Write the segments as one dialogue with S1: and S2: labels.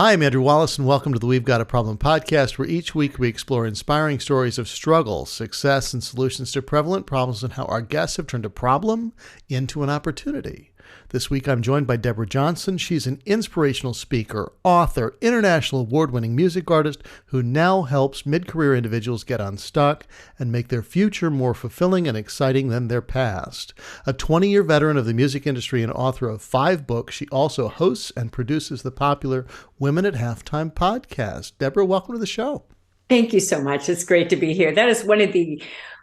S1: Hi, I'm Andrew Wallace, and welcome to the We've Got a Problem podcast, where each week we explore inspiring stories of struggle, success, and solutions to prevalent problems and how our guests have turned a problem into an opportunity. This week, I'm joined by Deborah Johnson. She's an inspirational speaker, author, international award-winning music artist who now helps mid-career individuals get unstuck and make their future more fulfilling and exciting than their past. A 20-year veteran of the music industry and author of 5 books, she also hosts and produces the popular Women at Halftime podcast. Deborah, welcome to the show.
S2: Thank you so much. It's great to be here. That is one of the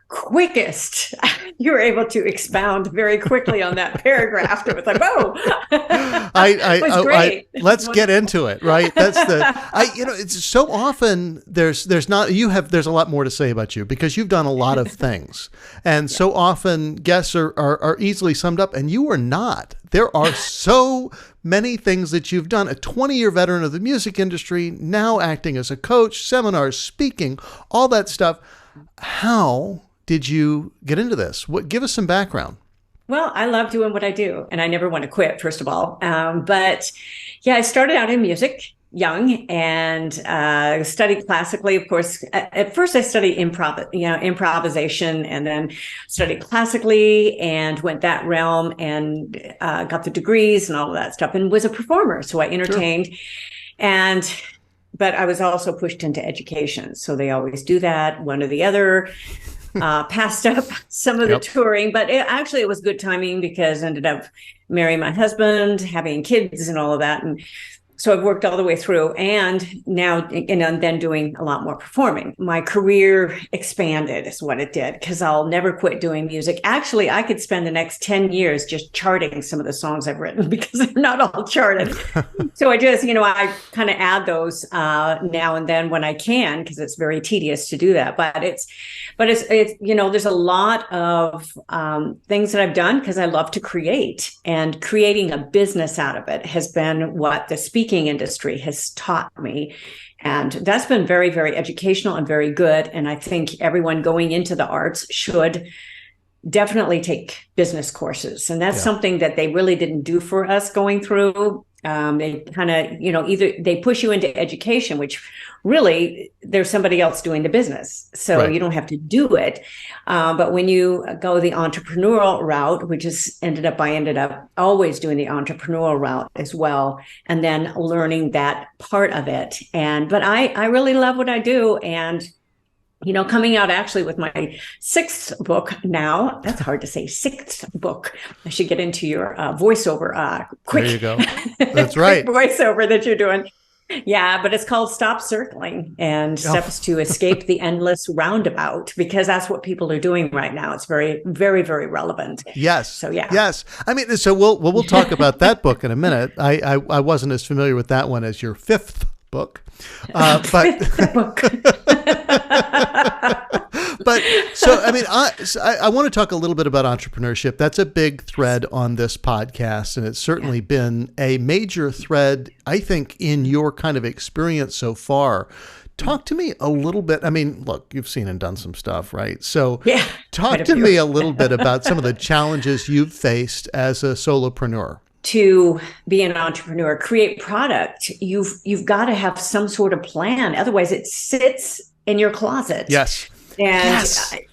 S2: quickest. You were able to expound very quickly on that paragraph. It was like, oh, it was great.
S1: Let's get into it, right? That's it's so often there's a lot more to say about you because you've done a lot of things. And so often guests are easily summed up, and you are not. There are so many things that you've done. A 20-year veteran of the music industry, now acting as a coach, seminars, speaking, all that stuff. How did you get into this? Give us some background.
S2: Well, I love doing what I do, and I never want to quit, first of all. But yeah, I started out in music young and studied classically. Of course, at first I studied improvisation, and then studied classically and went that realm and got the degrees and all of that stuff, and was a performer. So I entertained, sure. But I was also pushed into education. So they always do that, one or the other. Passed up some of the touring, but it was good timing because I ended up marrying my husband, having kids and all of that. And so I've worked all the way through, and now, then doing a lot more performing. My career expanded is what it did, because I'll never quit doing music. Actually, I could spend the next 10 years just charting some of the songs I've written because they're not all charted. So I just, I kind of add those now and then when I can, because it's very tedious to do that. But it's there's a lot of things that I've done because I love to create, and creating a business out of it has been what the speaking industry has taught me. And that's been very, very educational and very good. And I think everyone going into the arts should definitely take business courses. And that's something that they really didn't do for us going through. They kind of, either they push you into education, which really there's somebody else doing the business. So you don't have to do it. But when you go the entrepreneurial route, which is I ended up always doing the entrepreneurial route as well. And then learning that part of it. But I really love what I do. And coming out actually with my 6th book now. That's hard to say, 6th book. I should get into your voiceover quick.
S1: There you go. That's right.
S2: Voiceover that you're doing. Yeah, but it's called Stop Circling, and steps to escape the endless roundabout, because that's what people are doing right now. It's very, very, very relevant.
S1: Yes.
S2: So yeah.
S1: Yes. I mean, so we'll talk about that book in a minute. I wasn't as familiar with that one as your 5th book. But so, I mean, I want to talk a little bit about entrepreneurship. That's a big thread on this podcast, and it's certainly been a major thread, I think, in your kind of experience so far. Talk to me a little bit. I mean, look, you've seen and done some stuff, right? So talk to me a little bit about some of the challenges you've faced as a solopreneur.
S2: To be an entrepreneur, create product, you've got to have some sort of plan. Otherwise, it sits in your closet.
S1: Yes.
S2: And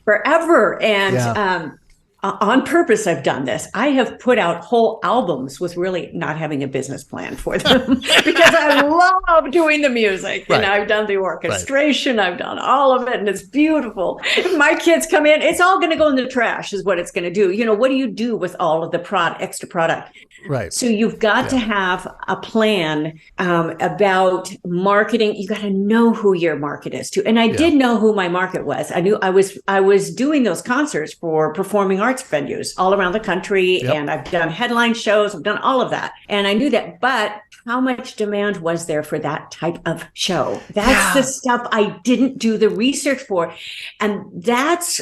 S2: forever. And on purpose, I've done this. I have put out whole albums with really not having a business plan for them because I love doing the music. And I've done the orchestration. I've done all of it, and it's beautiful. If my kids come in, it's all going to go in the trash is what it's going to do. What do you do with all of the extra product?
S1: Right.
S2: So you've got to have a plan about marketing. You got to know who your market is too. And I did know who my market was. I knew I was doing those concerts for performing arts venues all around the country. And I've done headline shows. I've done all of that. And I knew that. But how much demand was there for that type of show? That's the stuff I didn't do the research for. And that's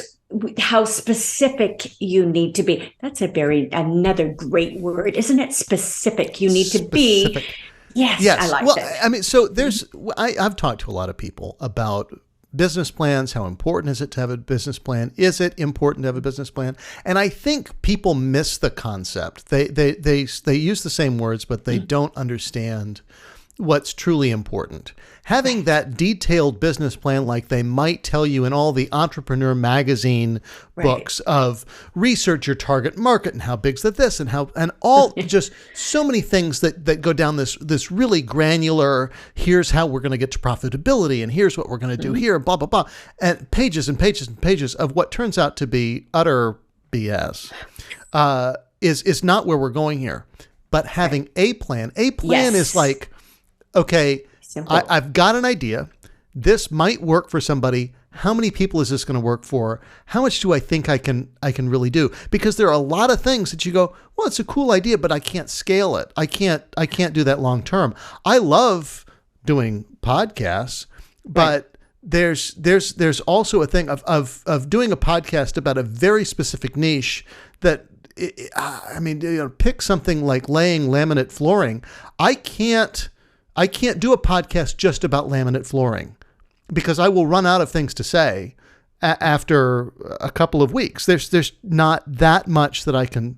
S2: how specific you need to be. That's another great word, isn't it? Specific. You need to be. Yes, I like that.
S1: I mean, so I've talked to a lot of people about business plans. How important is it to have a business plan? Is it important to have a business plan? And I think people miss the concept. They use the same words, but they don't understand what's truly important. Having that detailed business plan, like they might tell you in all the Entrepreneur magazine books of research your target market and how big's that this and how, and all just so many things that go down this really granular, here's how we're going to get to profitability and here's what we're going to do here, blah, blah, blah. And pages and pages and pages of what turns out to be utter BS is not where we're going here. But having a plan is like, okay, I've got an idea. This might work for somebody. How many people is this going to work for? How much do I think I can really do? Because there are a lot of things that you go, well, it's a cool idea, but I can't scale it. I can't do that long term. I love doing podcasts, but there's also a thing of doing a podcast about a very specific niche that, I mean, pick something like laying laminate flooring. I can't do a podcast just about laminate flooring because I will run out of things to say after a couple of weeks. There's not that much that I can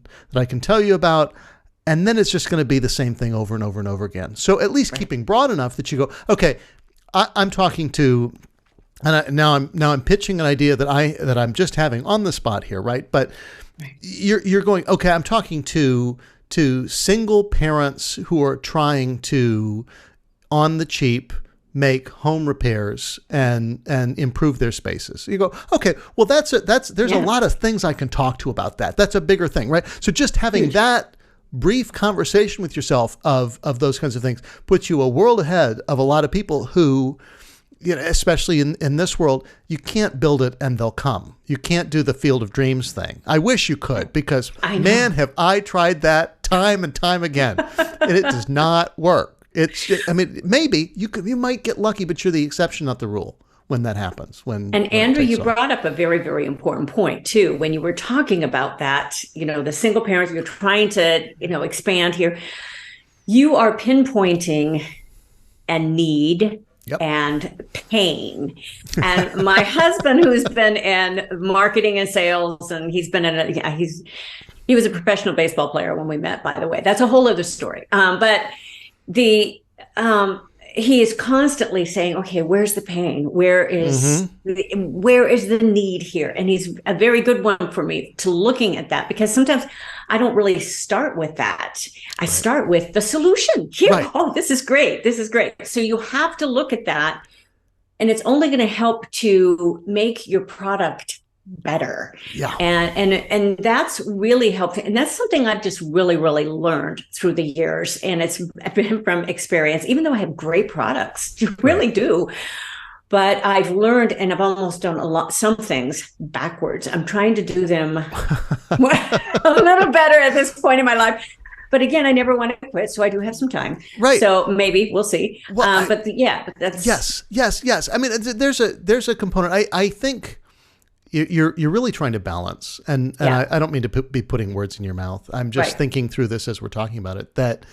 S1: tell you about. And then it's just going to be the same thing over and over and over again. So at least keeping broad enough that you go, okay, I'm talking to, and now I'm pitching an idea that I'm just having on the spot here. Right. But you're going, okay, I'm talking to single parents who are trying to, on the cheap, make home repairs and improve their spaces. You go, okay, well there's a lot of things I can talk to about that. That's a bigger thing, right? So just having that brief conversation with yourself of those kinds of things puts you a world ahead of a lot of people who, especially in this world, you can't build it and they'll come. You can't do the Field of Dreams thing. I wish you could, because man, have I tried that time and time again, and it does not work. Maybe you might get lucky, but you're the exception, not the rule when that happens. And
S2: Andrew, you brought up a very, very important point too. When you were talking about that, the single parents, you're trying to, expand here, you are pinpointing a need. Yep. And pain. And my husband, who's been in marketing and sales, and he's been he was a professional baseball player when we met, by the way. That's a whole other story. But he is constantly saying, okay, where's the pain? Where is the need here? And he's a very good one for me to looking at that, because sometimes I don't really start with that. I start with the solution. Here, oh, this is great. This is great. So you have to look at that, and it's only going to help to make your product better. Yeah. And that's really helpful. And that's something I've just really, really learned through the years. And it's been from experience, even though I have great products, you really do. But I've learned, and I've almost done some things backwards. I'm trying to do them a little better at this point in my life. But again, I never want to quit, so I do have some time. Right. So maybe we'll see. Well, but that's
S1: yes. I mean, there's a component. I think you're really trying to balance, and I don't mean to be putting words in your mouth. I'm just thinking through this as we're talking about it, that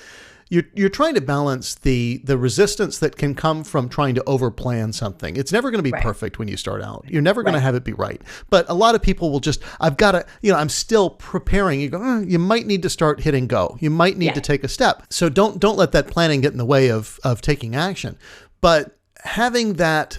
S1: you're trying to balance the resistance that can come from trying to overplan something. It's never going to be perfect when you start out. You're never going to have it be right. But a lot of people will just, I've got to, I'm still preparing. You go, you might need to start hitting go. You might need to take a step. So don't let that planning get in the way of taking action. But having that,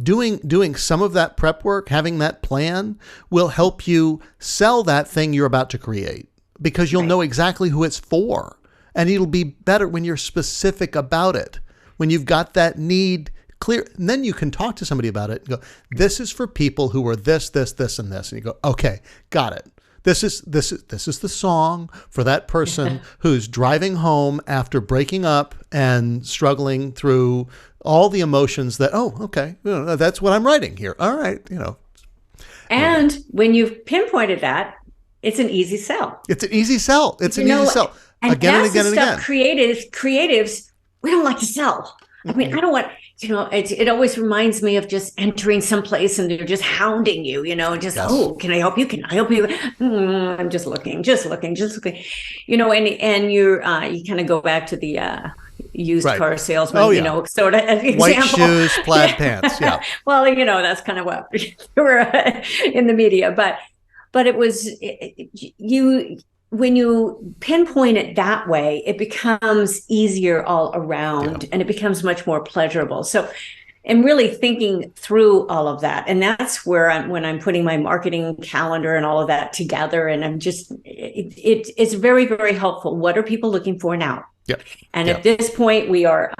S1: doing some of that prep work, having that plan will help you sell that thing you're about to create, because you'll know exactly who it's for. And it'll be better when you're specific about it, when you've got that need clear. And then you can talk to somebody about it and go, this is for people who are this, this, this, and this. And you go, okay, got it. This is the song for that person who's driving home after breaking up and struggling through all the emotions that, okay, that's what I'm writing here. All right,
S2: And when you've pinpointed that, it's an easy sell.
S1: It's an easy sell.
S2: And
S1: again and again and again.
S2: Creatives, we don't like to sell. I mean, I don't want, it always reminds me of just entering someplace and they're just hounding you, can I help you? Can I help you? I'm just looking. And you kind of go back to the used car salesman, sort of example.
S1: White shoes, plaid pants. Yeah.
S2: Well, that's kind of what we're in the media, but it was when you pinpoint it that way, it becomes easier all around, and it becomes much more pleasurable. So I'm really thinking through all of that. And that's where when I'm putting my marketing calendar and all of that together, and I'm just, it's very, very helpful. What are people looking for now?
S1: Yep.
S2: And at this point, we are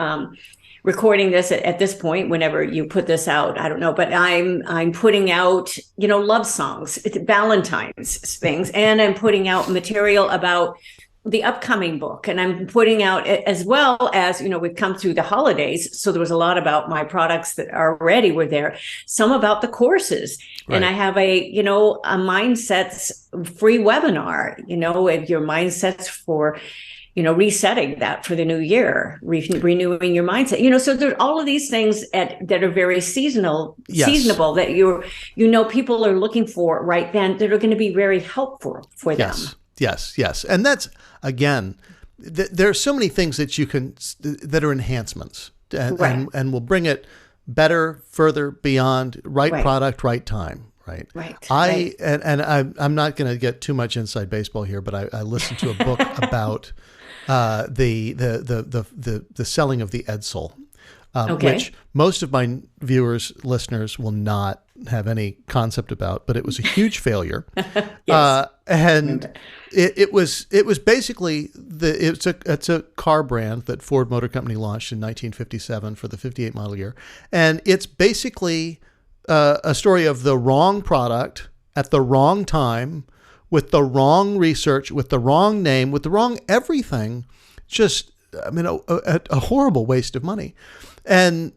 S2: recording this at this point, whenever you put this out, I don't know, but I'm putting out, love songs, Valentine's things, and I'm putting out material about the upcoming book, and I'm putting out, as well as, we've come through the holidays, so there was a lot about my products that already were there, some about the courses. Right. And I have a mindsets free webinar, if your mindsets for, resetting that for the new year, renewing your mindset, so there's all of these things that are very seasonable that people are looking for right then, that are going to be very helpful for them.
S1: Yes. And that's, again, there are so many things that that are enhancements and will bring it better, further, beyond, right product, right time. Right. I'm not going to get too much inside baseball here, but I listened to a book about the selling of the Edsel, which most of my listeners will not have any concept about, but it was a huge failure. And it was basically it's a car brand that Ford Motor Company launched in 1957 for the 58 model year. And it's basically a story of the wrong product at the wrong time, with the wrong research, with the wrong name, with the wrong everything. Just, a horrible waste of money. And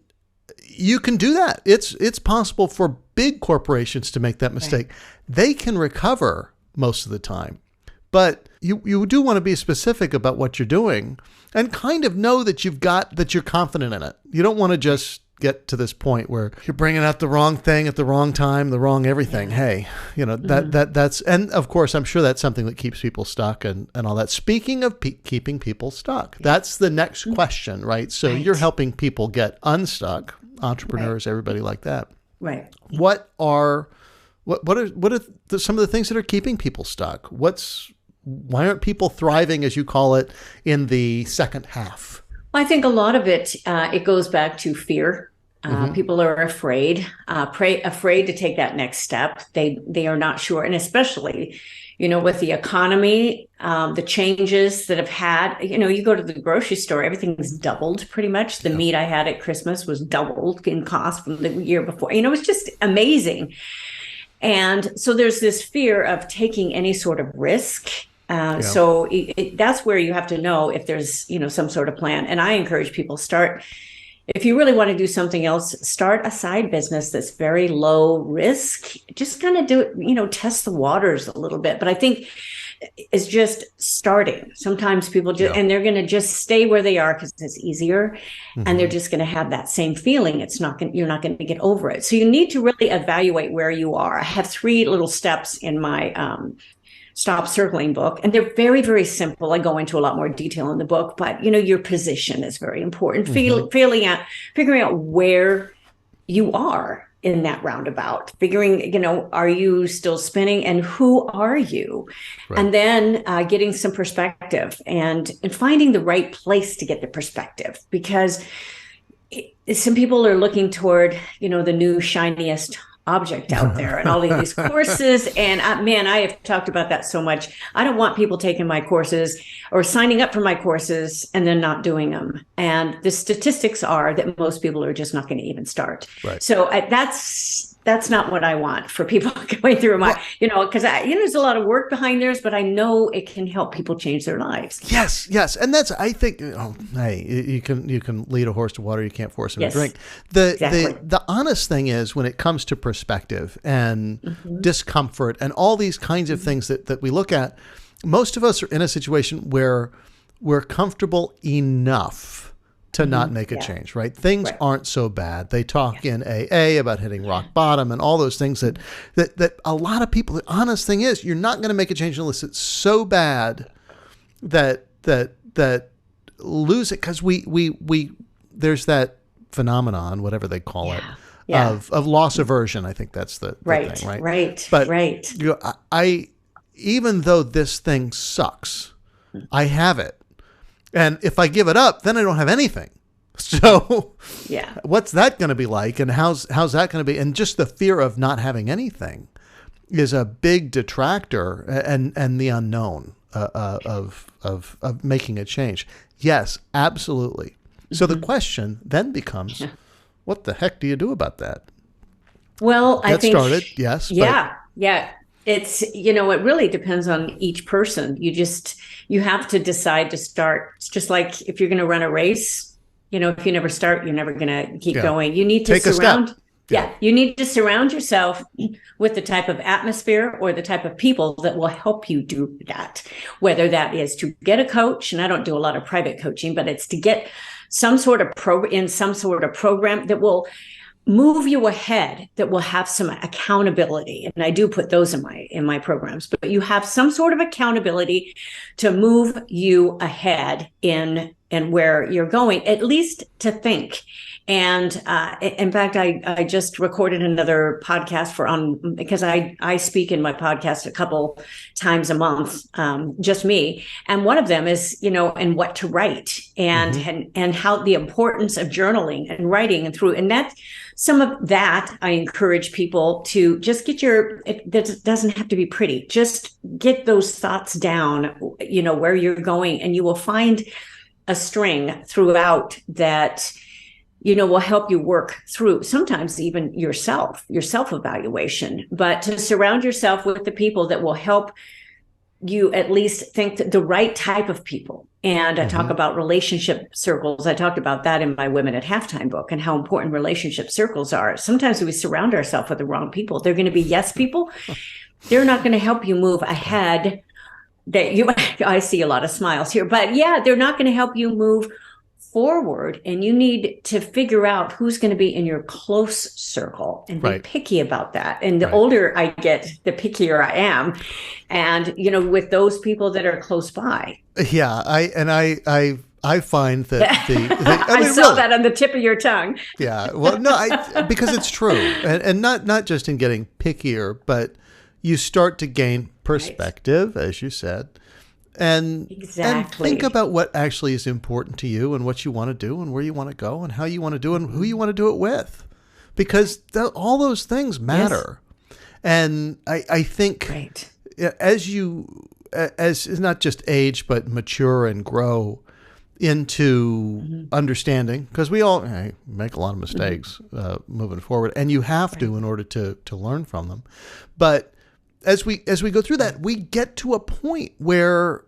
S1: you can do that. It's possible for big corporations to make that mistake. Right. They can recover most of the time, but you do want to be specific about what you're doing and kind of know that you're confident in it. You don't want to just get to this point where you're bringing out the wrong thing at the wrong time, the wrong everything. Hey, that's, and of course, I'm sure that's something that keeps people stuck and all that. Speaking of keeping people stuck, that's the next question, right? So you're helping people get unstuck, entrepreneurs, everybody like that.
S2: Right.
S1: What are some of the things that are keeping people stuck? Why aren't people thriving, as you call it, in the second half?
S2: I think a lot of it goes back to fear. People are afraid to take that next step. They are not sure, and especially, with the economy, the changes that have had. You go to the grocery store, everything's doubled pretty much. The meat I had at Christmas was doubled in cost from the year before. It's just amazing, and so there's this fear of taking any sort of risk. So that's where you have to know if there's, some sort of plan. And I encourage people if you really want to do something else, start a side business that's very low risk. Just kind of do it, test the waters a little bit. But I think it's just starting. Sometimes people and they're going to just stay where they are because it's easier. And they're just going to have that same feeling. You're not going to get over it. So you need to really evaluate where you are. I have 3 little steps in my, Stop Circling book. And they're very, very simple. I go into a lot more detail in the book, but your position is very important. Figuring out where you are in that roundabout, are you still spinning, and who are you? Right. And then getting some perspective and finding the right place to get the perspective, because some people are looking toward, the new shiniest object out there and all of these courses. And I have talked about that so much. I don't want people taking my courses or signing up for my courses and then not doing them. And the statistics are that most people are just not going to even start. Right. So that's not what I want for people going through my, because there's a lot of work behind theirs, but I know it can help people change their lives.
S1: Yes. And that's, I think, hey, you can lead a horse to water. You can't force him to drink. The honest thing is, when it comes to perspective and discomfort and all these kinds of things that we look at, most of us are in a situation where we're comfortable enough to not make a change, right? Things aren't so bad. They talk in AA about hitting rock bottom and all those things that a lot of people, the honest thing is, you're not going to make a change unless it's so bad that lose it. Cause we there's that phenomenon, whatever they call it, of loss aversion. I think that's the thing, right?
S2: Right.
S1: But even though this thing sucks, I have it. And if I give it up, then I don't have anything. So
S2: yeah,
S1: what's that going to be like? And how's that going to be? And just the fear of not having anything is a big detractor, and the unknown of making a change. Yes, absolutely. So the question then becomes, what the heck do you do about that?
S2: Well, I think
S1: started, yes.
S2: Yeah, yeah. It's, it really depends on each person. You have to decide to start. It's just like if you're going to run a race, if you never start, you're never going to keep going. You need to
S1: take a step.
S2: Yeah, you need to surround yourself with the type of atmosphere or the type of people that will help you do that. Whether that is to get a coach, and I don't do a lot of private coaching, but it's to get some sort of program that will move you ahead, that will have some accountability. And I do put those in my programs, but you have some sort of accountability to move you ahead in where you're going, at least to think. And in fact, I just recorded another podcast because I speak in my podcast a couple times a month, just me. And one of them is, and what to write and how the importance of journaling and writing and that some of that I encourage people to just get it doesn't have to be pretty. Just get those thoughts down, where you're going, and you will find a string throughout that will help you work through sometimes even your self-evaluation, but to surround yourself with the people that will help you at least think that the right type of people. And I talk about relationship circles. I talked about that in my Women at Halftime book and how important relationship circles are. Sometimes we surround ourselves with the wrong people. They're going to be yes people. They're not going to help you move ahead. I see a lot of smiles here, but yeah, they're not going to help you move forward, and you need to figure out who's going to be in your close circle and be picky about that. And the older I get, the pickier I am. And, with those people that are close by. Yeah.
S1: I find that
S2: I saw that on the tip of your tongue.
S1: Yeah. Well, no, because it's true. And not just in getting pickier, but you start to gain perspective, as you said. And think about what actually is important to you and what you want to do and where you want to go and how you want to do it and who you want to do it with, because all those things matter. Yes. And I think as not just age, but mature and grow into understanding, because we all make a lot of mistakes moving forward, and you have to in order to learn from them. But as we go through that, we get to a point where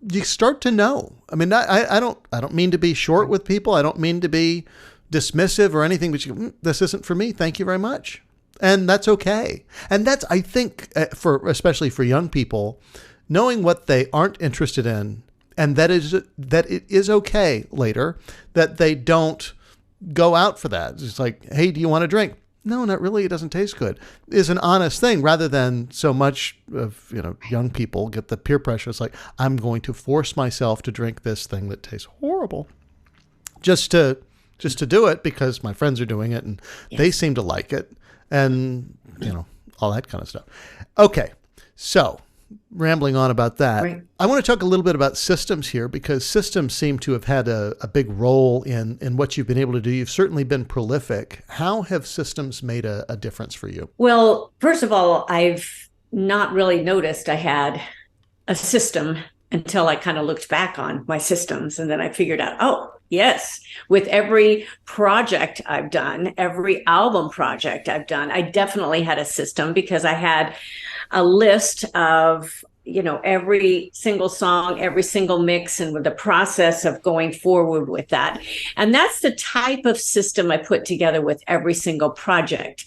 S1: you start to know. I mean, I don't mean to be short with people. I don't mean to be dismissive or anything, but this isn't for me. Thank you very much. And that's okay. And that's, I think, especially for young people, knowing what they aren't interested in, and that it is okay later, that they don't go out for that. It's like, hey, do you want a drink? No, not really. It doesn't taste good, is an honest thing, rather than so much of, young people get the peer pressure. It's like, I'm going to force myself to drink this thing that tastes horrible just to do it because my friends are doing it and they seem to like it, and, all that kind of stuff. Okay. So rambling on about that. Right. I want to talk a little bit about systems here, because systems seem to have had a big role in what you've been able to do. You've certainly been prolific. How have systems made a difference for you?
S2: Well, first of all, I've not really noticed I had a system until I kind of looked back on my systems. And then I figured out, oh, yes, with every project I've done, every album project I've done, I definitely had a system, because I had a list of, every single song, every single mix, and with the process of going forward with that. And that's the type of system I put together with every single project.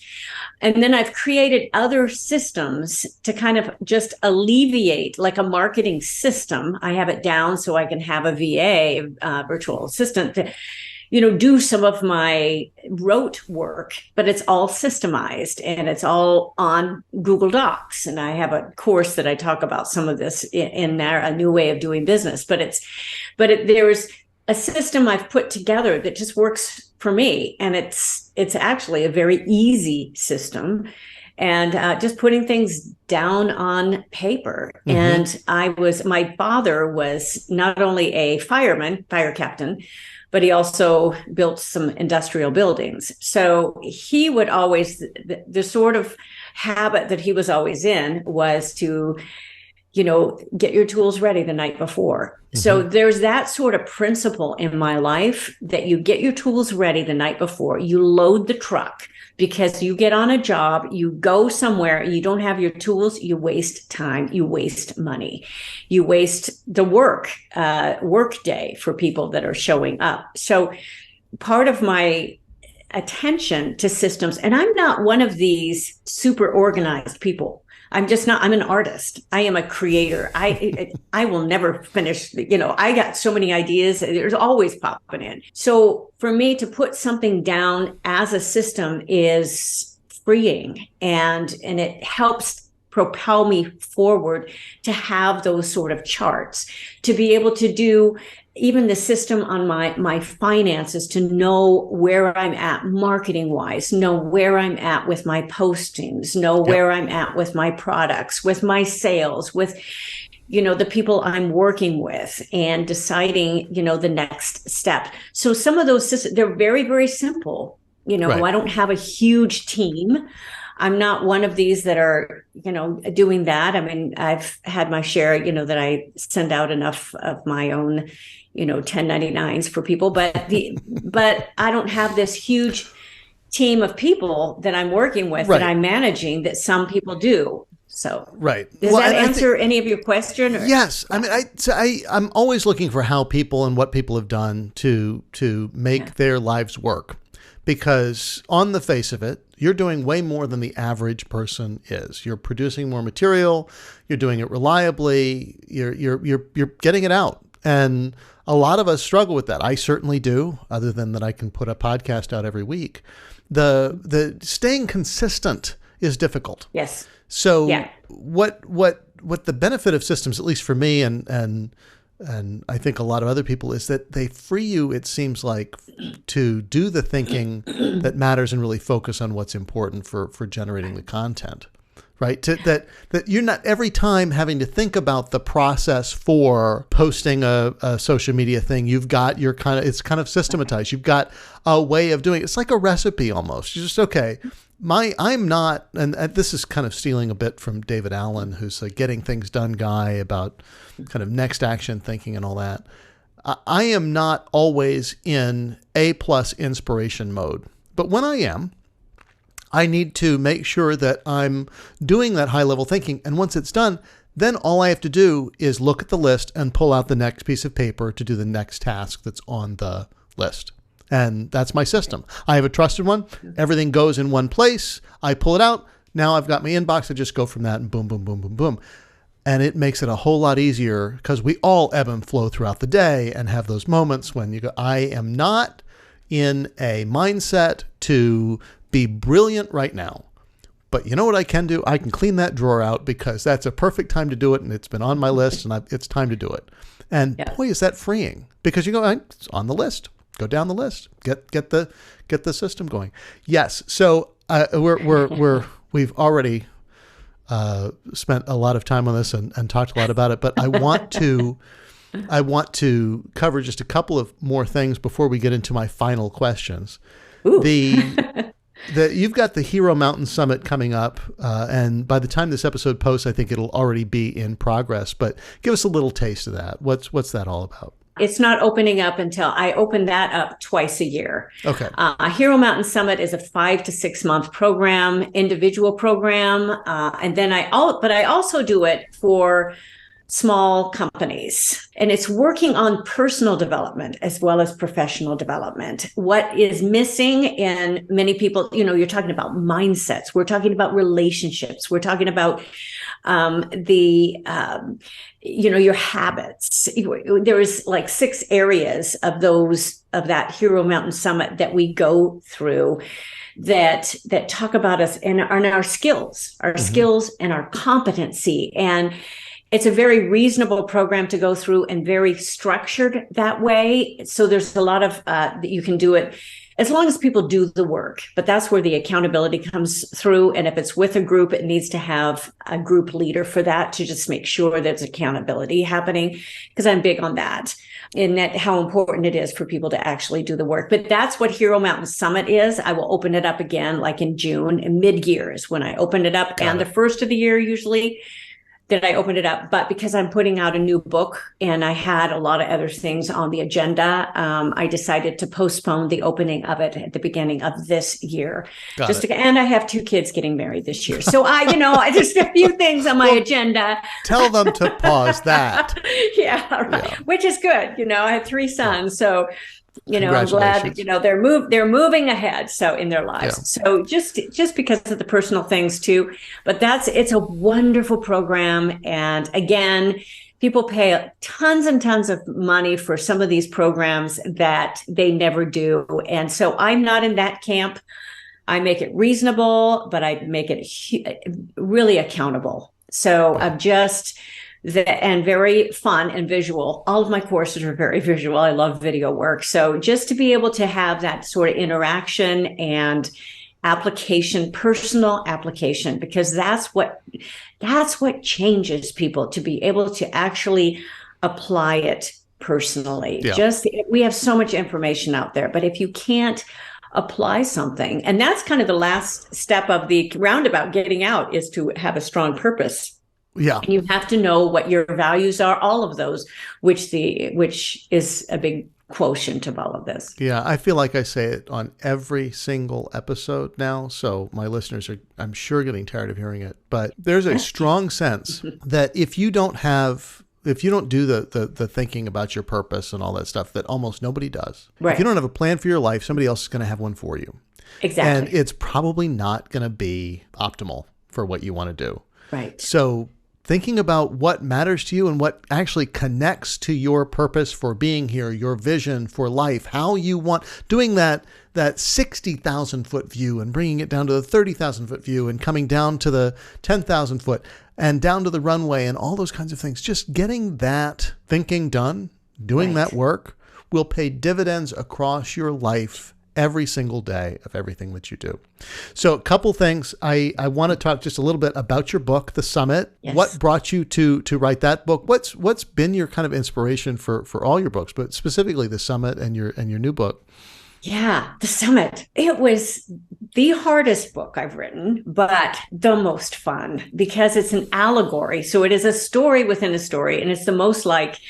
S2: And then I've created other systems to kind of just alleviate, like a marketing system. I have it down so I can have a VA, virtual assistant, to do some of my rote work, but it's all systemized and it's all on Google Docs. And I have a course that I talk about some of this in there, a new way of doing business. But there's a system I've put together that just works for me. And it's actually a very easy system. and just putting things down on paper. And my father was not only a fireman, fire captain, but he also built some industrial buildings. So he would always, the sort of habit that he was always in was to, get your tools ready the night before. So there's that sort of principle in my life that you get your tools ready the night before. You load the truck, because you get on a job, you go somewhere, you don't have your tools, you waste time, you waste money, you waste the work day for people that are showing up. So part of my attention to systems, and I'm not one of these super organized people. I'm just not. I'm an artist. I am a creator. I will never finish. I got so many ideas. There's always popping in. So for me to put something down as a system is freeing, and it helps propel me forward to have those sort of charts, to be able to do even the system on my finances, to know where I'm at marketing wise, know where I'm at with my postings, know where I'm at with my products, with my sales, with, the people I'm working with, and deciding, the next step. So some of those systems, they're very, very simple. I don't have a huge team. I'm not one of these that are, doing that. I mean, I've had my share, that I send out enough of my own, 1099s for people, but I don't have this huge team of people that I'm working with, that I'm managing, that some people do. So, does that answer any of your question? Or?
S1: Yes. I mean, I'm always looking for how people and what people have done to make their lives work, because on the face of it, you're doing way more than the average person is. You're producing more material. You're doing it reliably. You're getting it out. And a lot of us struggle with that. I certainly do, other than that I can put a podcast out every week. The staying consistent is difficult.
S2: Yes.
S1: So what the benefit of systems, at least for me and I think a lot of other people, is that they free you, it seems like, to do the thinking that matters and really focus on what's important for generating the content, right? That you're not every time having to think about the process for posting a social media thing. You've got it's kind of systematized. You've got a way of doing it. It's like a recipe almost. You're just, okay, I'm not, and this is kind of stealing a bit from David Allen, who's a getting things done guy about kind of next action thinking and all that. I am not always in A+ inspiration mode, but when I am, I need to make sure that I'm doing that high level thinking. And once it's done, then all I have to do is look at the list and pull out the next piece of paper to do the next task that's on the list. And that's my system. I have a trusted one. Everything goes in one place. I pull it out. Now I've got my inbox. I just go from that and boom, boom, boom, boom, boom. And it makes it a whole lot easier, because we all ebb and flow throughout the day and have those moments when you go, I am not in a mindset to be brilliant right now. But you know what I can do? I can clean that drawer out, because that's a perfect time to do it. And it's been on my list, and it's time to do it. And boy, is that freeing, because you go, it's on the list. Go down the list. Get the system going. Yes. So we've already spent a lot of time on this and talked a lot about it. But I want to cover just a couple of more things before we get into my final questions.
S2: Ooh.
S1: You've got the Hero Mountain Summit coming up, and by the time this episode posts, I think it'll already be in progress. But give us a little taste of that. What's that all about?
S2: It's not opening up until I open that up twice a year.
S1: Okay.
S2: Hero Mountain Summit is a 5 to 6 month program, individual program. And then I also do it for small companies, and it's working on personal development as well as professional development. What is missing in many people, you're talking about mindsets. We're talking about relationships. We're talking about your habits. There is like 6 areas of that Hero Mountain Summit that we go through that talk about us and our skills, and our competency. And it's a very reasonable program to go through, and very structured that way. So there's a lot of, you can do it as long as people do the work. But that's where the accountability comes through. And if it's with a group, it needs to have a group leader for that to just make sure there's accountability happening, because I'm big on that, and that how important it is for people to actually do the work. But that's what Hero Mountain Summit is. I will open it up again like in June, and mid-year is when I open it up. The first of the year usually that I opened it up. But because I'm putting out a new book and I had a lot of other things on the agenda, I decided to postpone the opening of it at the beginning of this year. And I have 2 kids getting married this year. So I just a few things on my agenda.
S1: Tell them to pause that.
S2: Yeah, right. Yeah. Which is good. I have 3 sons. So I'm glad, they're moving ahead. So in their lives. Yeah. So just because of the personal things too, but it's a wonderful program. And again, people pay tons and tons of money for some of these programs that they never do. And so I'm not in that camp. I make it reasonable, but I make it really accountable. So I'm just and very fun and visual. All of my courses are very visual. I love video work. So just to be able to have that sort of interaction and application, personal application, because that's what changes people, to be able to actually apply it personally. Yeah. We have so much information out there, but if you can't apply something, and that's kind of the last step of the roundabout getting out, is to have a strong purpose.
S1: Yeah.
S2: And you have to know what your values are, all of those, which is a big quotient of all of this.
S1: Yeah, I feel like I say it on every single episode now, so my listeners are, I'm sure, getting tired of hearing it. But there's a strong sense that if you don't do the thinking about your purpose and all that stuff that almost nobody does,
S2: right.
S1: If you don't have a plan for your life, somebody else is going to have one for you.
S2: Exactly.
S1: And it's probably not going to be optimal for what you want to do.
S2: Right.
S1: So thinking about what matters to you and what actually connects to your purpose for being here, your vision for life, how you want, doing that 60,000 foot view and bringing it down to the 30,000 foot view and coming down to the 10,000 foot and down to the runway and all those kinds of things. Just getting that thinking done, doing that work will pay dividends across your life every single day of everything that you do. So a couple things. I want to talk just a little bit about your book, The Summit. Yes. What brought you to write that book? What's been your kind of inspiration for all your books, but specifically The Summit and your new book?
S2: Yeah, The Summit. It was the hardest book I've written, but the most fun, because it's an allegory. So it is a story within a story, and it's the most like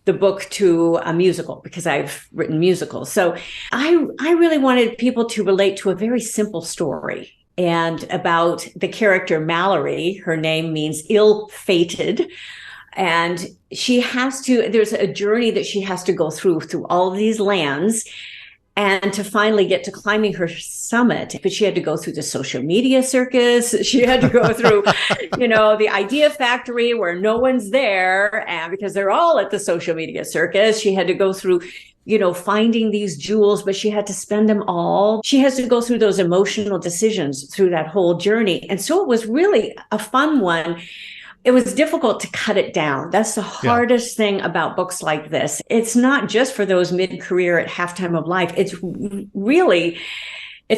S2: the book to a musical, because I've written musicals. So I really wanted people to relate to a very simple story, and about the character Mallory. Her name means ill-fated. And there's a journey that she has to go through all of these lands, and to finally get to climbing her summit. But she had to go through the social media circus. She had to go through, the idea factory where no one's there, and because they're all at the social media circus. She had to go through, finding these jewels, but she had to spend them all. She has to go through those emotional decisions through that whole journey. And so it was really a fun one. It was difficult to cut it down. That's the hardest thing about books like this. It's not just for those mid-career at halftime of life. It's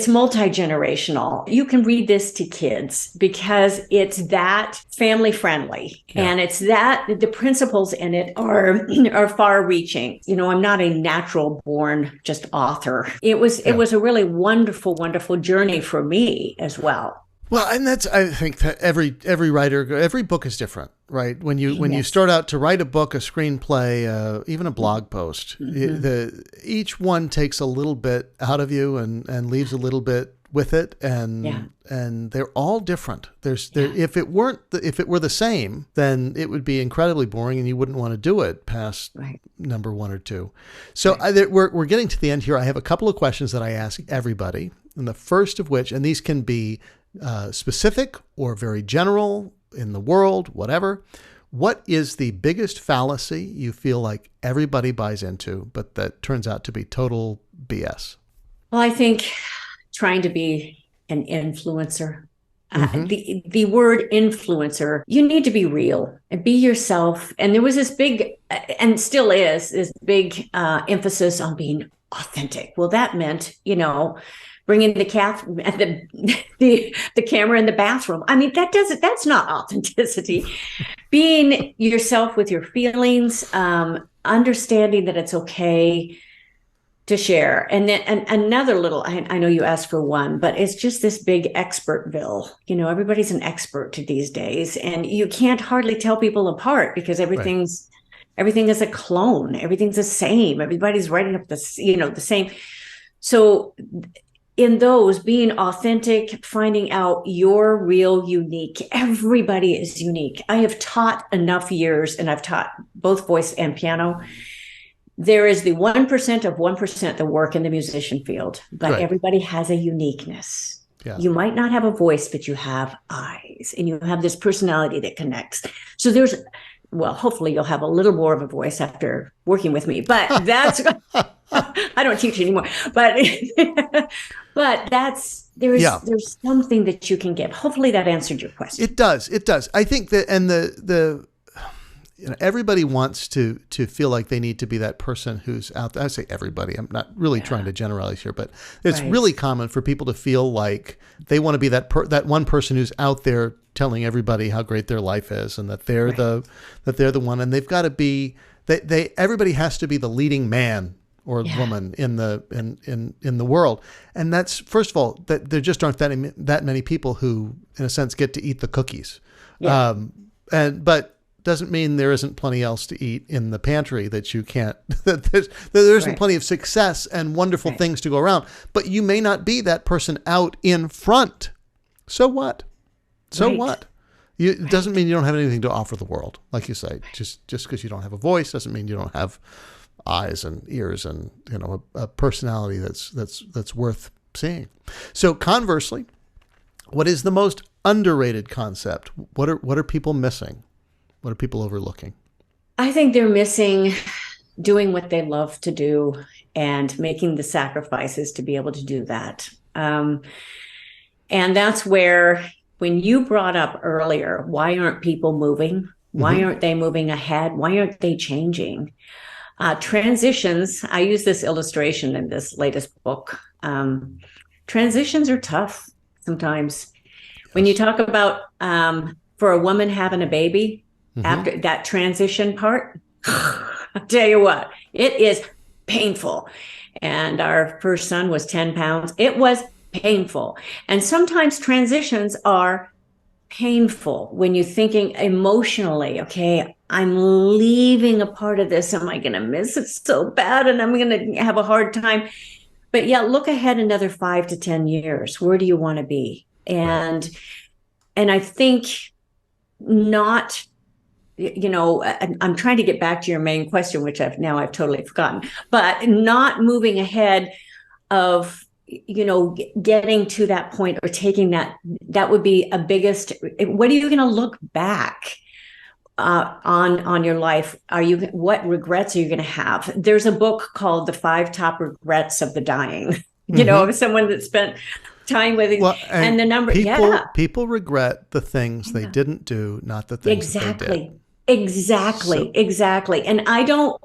S2: multi-generational. You can read this to kids because it's that family friendly, and it's that the principles in it are far reaching. I'm not a natural born just author. It was a really wonderful, wonderful journey for me as well.
S1: Well, and I think that every writer, every book is different, right? When you start out to write a book, a screenplay, even a blog post, each one takes a little bit out of you and leaves a little bit with it, and they're all different. If it were the same, then it would be incredibly boring, and you wouldn't want to do it past number 1 or 2. So we're getting to the end here. I have a couple of questions that I ask everybody, and the first of which, and these can be specific or very general in the world, whatever. What is the biggest fallacy you feel like everybody buys into, but that turns out to be total BS?
S2: Well, I think trying to be an influencer. The word influencer, you need to be real and be yourself. And there was this big, and still is, this big emphasis on being authentic. Well, that meant, bringing the the camera in the bathroom. I mean, that's not authenticity. Being yourself with your feelings, understanding that it's okay to share. And then another little, I know you asked for one, but it's just this big expertville. Everybody's an expert these days, and you can't hardly tell people apart because everything is a clone. Everything's the same. Everybody's writing up the same. So in those, being authentic, finding out your real unique. Everybody is unique. I have taught enough years, and I've taught both voice and piano. There is the 1% of 1% that work in the musician field, but everybody has a uniqueness. Yeah. You might not have a voice, but you have eyes, and you have this personality that connects. So hopefully you'll have a little more of a voice after working with me, but that's, I don't teach anymore, but there's something that you can give. Hopefully that answered your question.
S1: It does. I think that, and everybody wants to feel like they need to be that person who's out there. I say everybody, I'm not really trying to generalize here, but it's really common for people to feel like they want to be that one person who's out there telling everybody how great their life is, and that they're the one, and they've got to be, everybody has to be the leading man or woman in the world. And that's, first of all, that there just aren't that many people who, in a sense, get to eat the cookies. Yeah. But doesn't mean there isn't plenty else to eat in the pantry that you can't, that there isn't plenty of success and wonderful things to go around, but you may not be that person out in front. So what? What? It doesn't mean you don't have anything to offer the world. Like you say, just because you don't have a voice doesn't mean you don't have eyes and ears and, a personality that's worth seeing. So conversely, what is the most underrated concept? What are people missing? What are people overlooking?
S2: I think they're missing doing what they love to do and making the sacrifices to be able to do that. And that's where, when you brought up earlier, why aren't people moving? Why aren't they moving ahead? Why aren't they changing? Transitions, I use this illustration in this latest book. Transitions are tough sometimes. Yes. When you talk about, for a woman having a baby, after that transition part, I'll tell you what, it is painful. And our first son was 10 pounds. It was painful. And sometimes transitions are painful when you're thinking emotionally, okay, I'm leaving a part of this. Am I going to miss it so bad? And I'm going to have a hard time. But look ahead another 5 to 10 years. Where do you want to be? And I think not, I'm trying to get back to your main question, which I've totally forgotten, but not moving ahead of, getting to that point or taking that would be a biggest, what are you going to look back on your life? What regrets are you going to have? There's a book called The 5 Top Regrets of the Dying, of someone that spent time with and the number.
S1: People regret the things they didn't do, not the things that they did. Exactly. And I don't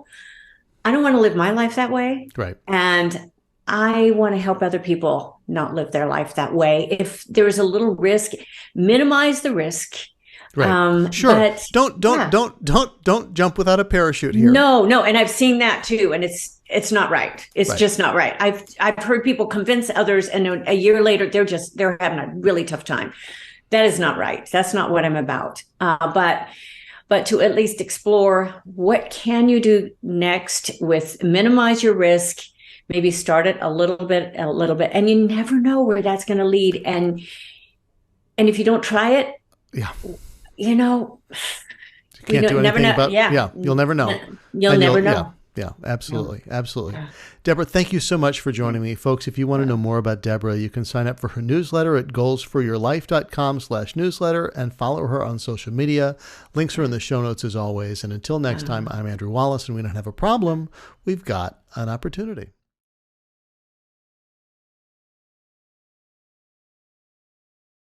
S1: want to live my life that way. Right. And I want to help other people not live their life that way. If there's a little risk, minimize the risk. Right. Sure. But, don't jump without a parachute here.
S2: No. And I've seen that too. And it's not right. It's just not right. I've heard people convince others, and a year later, they're having a really tough time. That is not right. That's not what I'm about. But to at least explore, what can you do next with minimize your risk, maybe start it a little bit, and you never know where that's going to lead. And if you don't try it,
S1: you can't do anything about. You'll never know.
S2: You'll never know.
S1: Yeah, absolutely. Absolutely. Yeah. Deborah, thank you so much for joining me. Folks, if you want to know more about Deborah, you can sign up for her newsletter at goalsforyourlife.com/newsletter and follow her on social media. Links are in the show notes as always. And until next time, I'm Andrew Wallace, and we don't have a problem. We've got an opportunity.